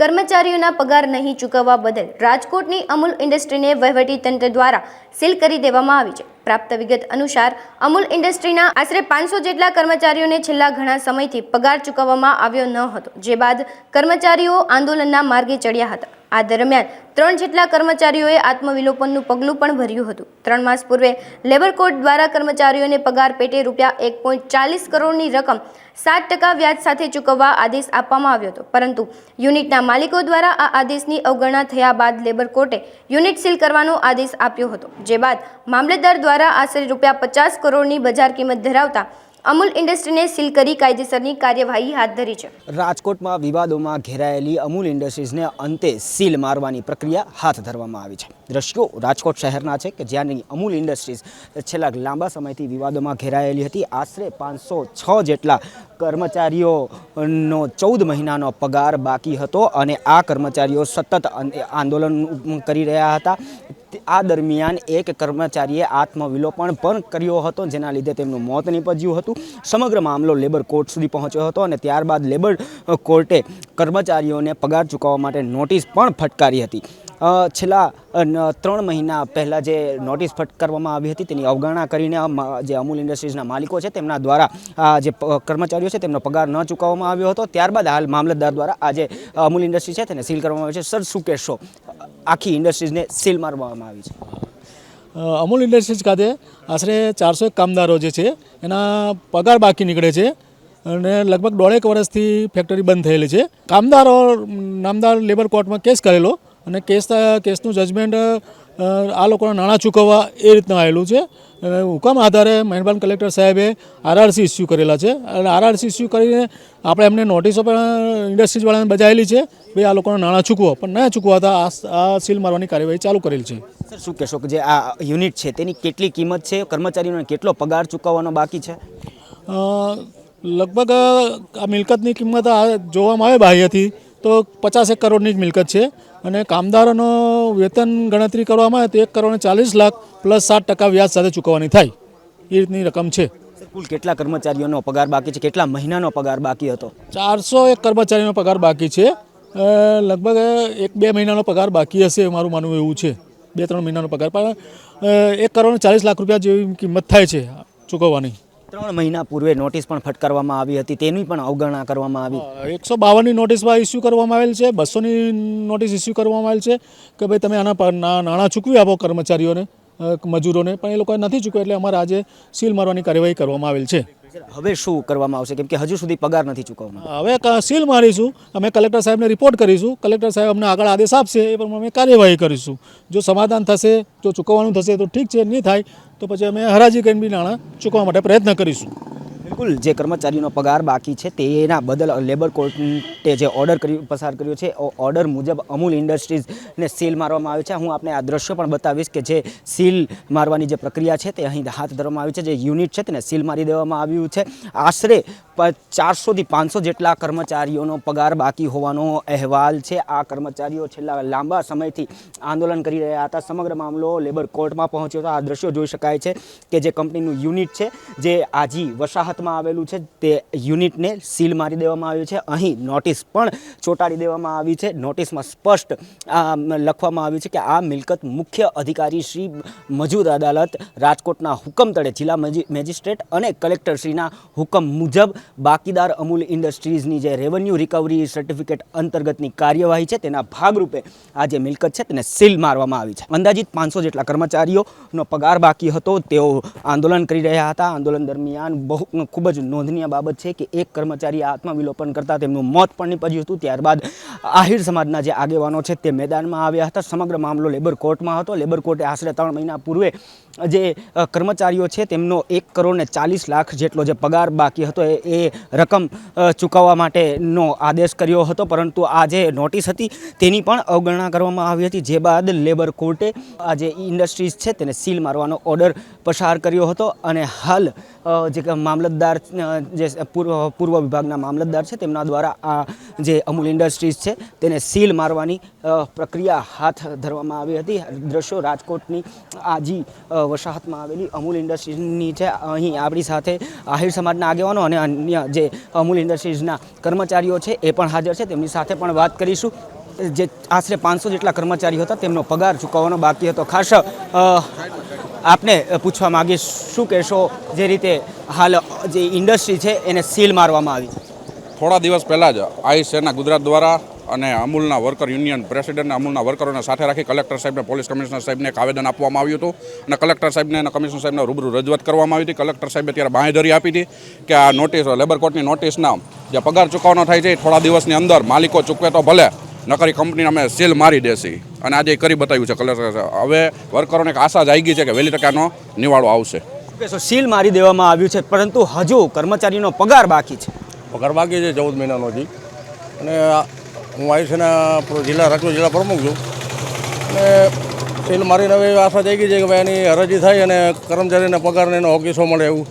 કર્મચારીઓના પગાર નહીં ચૂકવવા બદલ રાજકોટની અમૂલ ઇન્ડસ્ટ્રીને વહીવટીતંત્ર દ્વારા સીલ કરી દેવામાં આવી છે। પ્રાપ્ત વિગત અનુસાર અમૂલ ઇન્ડસ્ટ્રીના આશરે 500 જેટલા કર્મચારીઓને છેલ્લા ઘણા સમયથી પગાર ચૂકવવામાં આવ્યો ન હતો, જે બાદ કર્મચારીઓ આંદોલનના માર્ગે ચડ્યા હતા। આ દરમિયાન 3 જેટલા કર્મચારીઓએ આત્મવિલોપનનું પગલું પણ ભર્યું હતું। 3 માસ પૂર્વે લેબર કોડ દ્વારા કર્મચારીઓને પગાર પેટે રૂપિયા 1.40 કરોડની રકમ 7% વ્યાજ સાથે ચૂકવવા આદેશ આપવામાં આવ્યો હતો, પરંતુ યુનિટના માલિકો દ્વારા આ આદેશની અવગણના થયા બાદ લેબર કોર્ટે યુનિટ સીલ કરવાનો આદેશ આપ્યો હતો, જે બાદ મામલતદાર દ્વારા આશરે રૂપિયા 50 કરોડની બજાર કિંમત ધરાવતા અમૂલ ઇન્ડસ્ટ્રીને સીલ કરી કાયદેસરની કાર્યવાહી હાથ ધરી છે। રાજકોટમાં વિવાદોમાં ઘેરાયેલી અમૂલ ઇન્ડસ્ટ્રીઝને અંતે સીલ મારવાની પ્રક્રિયા હાથ ધરવામાં આવી છે। દ્રશ્યો રાજકોટ શહેરના છે કે જ્યાંની અમૂલ ઇન્ડસ્ટ્રીઝ છેલ્લા લાંબા સમયથી વિવાદોમાં ઘેરાયેલી હતી। આશરે 506 જેટલા કર્મચારીઓનો 14 મહિનાનો પગાર બાકી હતો અને આ કર્મચારીઓ સતત આંદોલન કરી રહ્યા હતા। આ દરમિયાન એક કર્મચારીએ આત્મવિલોપન પણ કર્યો હતો, જેના લીધે તેમનું મોત નીપજ્યું હતું। સમગ્ર મામલો લેબર કોર્ટ સુધી પહોંચ્યો હતો અને ત્યારબાદ લેબર કોર્ટે કર્મચારીઓને પગાર ચૂકવવા માટે નોટિસ પણ ફટકારી હતી। છેલ્લા 3 મહિના પહેલાં જે નોટિસ ફટકારવામાં આવી હતી તેની અવગણના કરીને જે અમૂલ ઇન્ડસ્ટ્રીઝના માલિકો છે તેમના દ્વારા જે કર્મચારીઓ છે તેમનો પગાર ન ચૂકવવામાં આવ્યો હતો। ત્યારબાદ હાલ મામલતદાર દ્વારા આજે અમૂલ ઇન્ડસ્ટ્રી છે તેને સીલ કરવામાં આવી છે। સર, શું કહેશો? આખી ઇન્ડસ્ટ્રીઝને સીલ મારવામાં આવી છે। અમૂલ ઇન્ડસ્ટ્રીઝ ખાતે આશરે 401 કામદારો જે છે એના પગાર બાકી નીકળે છે અને લગભગ 1.5 વર્ષથી ફેક્ટરી બંધ થયેલી છે। કામદારો નામદાર લેબર કોર્ટમાં કેસ કરેલો અને કેસનું જજમેન્ટ આ લોકોના નાણાં ચૂકવવા એ રીતના આવેલું છે। હુકમ આધારે મહેરબાન કલેક્ટર સાહેબે આરઆરસી ઇસ્યુ કરેલા છે અને આરઆરસી ઇસ્યુ કરીને આપણે એમને નોટિસો પણ ઇન્ડસ્ટ્રીઝવાળાને બજાવેલી છે, ભાઈ આ લોકોના નાણાં ચૂકવો, પણ ન ચૂકવાતા આ સીલ મારવાની કાર્યવાહી ચાલુ કરેલ છે। સર, શું કહેશો કે જે આ યુનિટ છે તેની કેટલી કિંમત છે, કર્મચારીઓને કેટલો પગાર ચૂકવવાનો બાકી છે? લગભગ આ મિલકતની કિંમત જોવામાં આવે બાહ્યથી તો 50 કરોડની જ મિલકત છે અને કામદારોનો વેતન ગણતરી કરવામાં આવે તો 1.40 લાખ પ્લસ 7% વ્યાજ સાથે ચૂકવવાની થાય એ રીતની રકમ છે। કુલ કેટલા કર્મચારીઓનો પગાર બાકી છે, કેટલા મહિનાનો પગાર બાકી હતો? 401 કર્મચારીનો પગાર બાકી છે। લગભગ 1-2 મહિનાનો પગાર બાકી હશે, મારું માનવું એવું છે। 2-3 મહિનાનો પગાર પણ 1.40 લાખ રૂપિયા જેવી કિંમત થાય છે ચૂકવવાની। 3 મહિના પૂર્વે નોટિસ પણ ફટકારવામાં આવી હતી, તેની પણ અવગણના કરવામાં આવી। 152ની નોટિસમાં ઇસ્યુ કરવામાં આવેલ છે, 200ની નોટિસ ઇસ્યુ કરવામાં આવેલ છે કે ભાઈ તમે આના નાણાં ચૂકવી આપો કર્મચારીઓને, મજૂરોને, પણ એ લોકોએ નથી ચૂકવ્યું એટલે અમારે આજે સીલ મારવાની કાર્યવાહી કરવામાં આવેલ છે। હવે શું કરવામાં આવશે, કેમ કે હજુ સુધી પગાર નથી ચૂકવવામાં? હવે સીલ મારીશું, અમે કલેક્ટર સાહેબને રિપોર્ટ કરીશું, કલેક્ટર સાહેબ અમને આગળ આદેશ આપશે એ પ્રમાણે અમે કાર્યવાહી કરીશું। જો સમાધાન થશે, જો ચૂકવવાનું થશે તો ઠીક છે, નહીં થાય તો પછી અમે હરાજી કરીને બી નાણાં ચૂકવવા માટે પ્રયત્ન કરીશું। બિલકુલ, જે કર્મચારીનો પગાર બાકી છે તેના બદલ લેબર કોર્ટે જે ઓર્ડર પસાર કર્યો છે, ઓર્ડર મુજબ અમૂલ ઇન્ડસ્ટ્રીઝને સીલ મારવામાં આવી છે। હું આપને આ દ્રશ્ય પણ બતાવીશ કે જે સીલ મારવાની જે પ્રક્રિયા છે તે અહીં હાથ ધરવામાં આવી છે। જે યુનિટ છે તેને સીલ મારી દેવામાં આવ્યું છે। આશરે 400થી 500 જેટલા કર્મચારીઓનો પગાર બાકી હોવાનો અહેવાલ છે। આ કર્મચારીઓ છેલ્લા લાંબા સમયથી આંદોલન કરી રહ્યા હતા। સમગ્ર મામલો લેબર કોર્ટમાં પહોંચ્યો હતો। આ દ્રશ્યો જોઈ શકાય છે કે જે કંપનીનું યુનિટ છે જે આજી વસાહતમાં આવેલું છે તે યુનિટને સીલ મારી દેવામાં આવ્યું છે। અહીં નોટિસ પણ ચોંટાડી દેવામાં આવી છે। નોટિસમાં સ્પષ્ટ લખવામાં આવ્યું છે કે આ મિલકત મુખ્ય અધિકારી શ્રી મજૂર અદાલત રાજકોટના હુકમ તળે જિલ્લા મેજિસ્ટ્રેટ અને કલેક્ટરશ્રીના હુકમ મુજબ બાકીદાર અમૂલ ઇન્ડસ્ટ્રીઝની જે રેવન્યુ રિકવરી સર્ટિફિકેટ અંતર્ગતની કાર્યવાહી છે તેના ભાગરૂપે આ જે મિલકત છે તેને સીલ મારવામાં આવી છે। અંદાજિત 500 જેટલા કર્મચારીઓનો પગાર બાકી હતો, તેઓ આંદોલન કરી રહ્યા હતા। આંદોલન દરમિયાન ખૂબ જ નોંધનીય બાબત છે કે એક કર્મચારીએ આત્મવિલોપન કરતાં તેમનું મોત પણ નીપજ્યું હતું। ત્યારબાદ આહિર સમાજના જે આગેવાનો છે તે મેદાનમાં આવ્યા હતા। સમગ્ર મામલો લેબર કોર્ટમાં હતો। લેબર કોર્ટે આશરે 3 મહિના પૂર્વે જે કર્મચારીઓ છે તેમનો 1.40 લાખ જેટલો જે પગાર બાકી હતો એ રકમ ચૂકવવા માટેનો આદેશ કર્યો હતો, પરંતુ આ જે નોટિસ હતી તેની પણ અવગણના કરવામાં આવી હતી, જે બાદ લેબર કોર્ટે આ જે ઇન્ડસ્ટ્રીઝ છે તેને સીલ મારવાનો ઓર્ડર પસાર કર્યો હતો અને હાલ જે મામલતદાર જે પૂર્વ વિભાગના મામલતદાર છે તેમના દ્વારા આ જે અમૂલ ઇન્ડસ્ટ્રીઝ છે તેને સીલ મારવાની પ્રક્રિયા હાથ ધરવામાં આવી હતી. દ્રશ્યો રાજકોટની આજી વસાહતમાં આવેલી અમૂલ ઇન્ડસ્ટ્રીઝની છે. અહીં આપણી સાથે આહિર સમાજના આગેવાનો અને અન્ય જે અમૂલ ઇન્ડસ્ટ્રીઝના કર્મચારીઓ છે એ પણ હાજર છે. તેમની સાથે પણ વાત કરીશું. જે આશરે 500 જેટલા કર્મચારીઓ હતા તેમનો પગાર ચૂકવવાનો બાકી હતો. ખાસ આપને પૂછવા માંગીશ, શું કહેશો જે રીતે હાલ જે ઇન્ડસ્ટ્રી છે એને સીલ મારવામાં આવી? થોડા દિવસ પહેલાં જ આઈસેના ગુજરાત દ્વારા અને અમૂલના વર્કર યુનિયન પ્રેસિડેન્ટને અમૂલના વર્કરોને સાથે રાખી કલેક્ટર સાહેબને, પોલીસ કમિશનર સાહેબને એક આવેદન આપવામાં આવ્યું હતું અને કલેક્ટર સાહેબને અને કમિશનર સાહેબને રૂબરૂ રજૂઆત કરવામાં આવી હતી. કલેક્ટર સાહેબે ત્યારે બાંહેધરી આપી હતી કે આ નોટિસ, લેબર કોર્ટની નોટિસના જે પગાર ચૂકવવાનો થાય છે થોડા દિવસની અંદર માલિકો ચૂકવે તો ભલે, નકરી કંપનીને અમે સીલ મારી દેશી, અને આજે કરી બતાવ્યું છે કલેક્ટર. હવે વર્કરોને એક આશા જાગી છે કે વહેલી તકે આનો નિવાડો આવશે. સીલ મારી દેવામાં આવ્યું છે, પરંતુ હજુ કર્મચારીનો પગાર બાકી છે. પગાર બાકી છે 14 મહિનાનો હજી. અને હું આયુષના રાજકોટ જિલ્લા પ્રમુખ છું. અને સીલ મારીને હવે આશા જાગી છે કે ભાઈ એની હરાજી થાય અને કર્મચારીને પગારને એનો હોકીસો મળે. એવું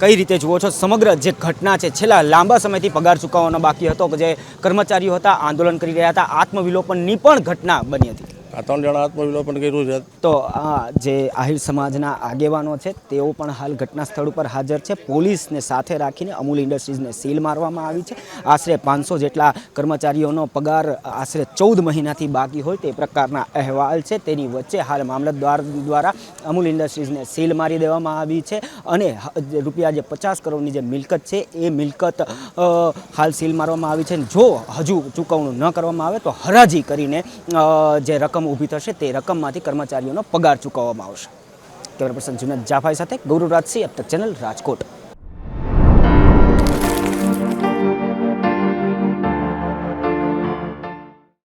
કઈ રીતે જુઓ છો સમગ્ર જે ઘટના છે? છેલ્લા લાંબા સમયથી પગાર ચૂકવવાનો બાકી હતો, કે જે કર્મચારીઓ હતા આંદોલન કરી રહ્યા હતા, આત્મવિલોપનની પણ ઘટના બની હતી. આ 3 જણા આત્મવિલોપન કર્યું છે. તો આ જે આહિર સમાજના આગેવાનો છે તેઓ પણ હાલ ઘટના સ્થળ ઉપર હાજર છે. પોલીસને સાથે રાખીને અમૂલ ઇન્ડસ્ટ્રીઝને સીલ મારવામાં આવી છે. આશરે 500 જેટલા કર્મચારીઓનો પગાર આશરે 14 મહિનાથી બાકી હોય તે પ્રકારના અહેવાલ છે. તેની વચ્ચે હાલ મામલતદાર દ્વારા અમૂલ ઇન્ડસ્ટ્રીઝને સીલ મારી દેવામાં આવી છે અને રૂપિયા જે 50 કરોડની જે મિલકત છે એ મિલકત હાલ સીલ મારવામાં આવી છે. જો હજુ ચૂકવણું ન કરવામાં આવે તો હરાજી કરીને જે રકમ ઊભી થશે તે રકમમાંથી કર્મચારીઓનો પગાર ચૂકવવામાં આવશે. કેમેરા પર્સન જુનેદ જાફાઈ સાથે ગૌરવ રાજસિંહ, અબ તક ચેનલ, રાજકોટ.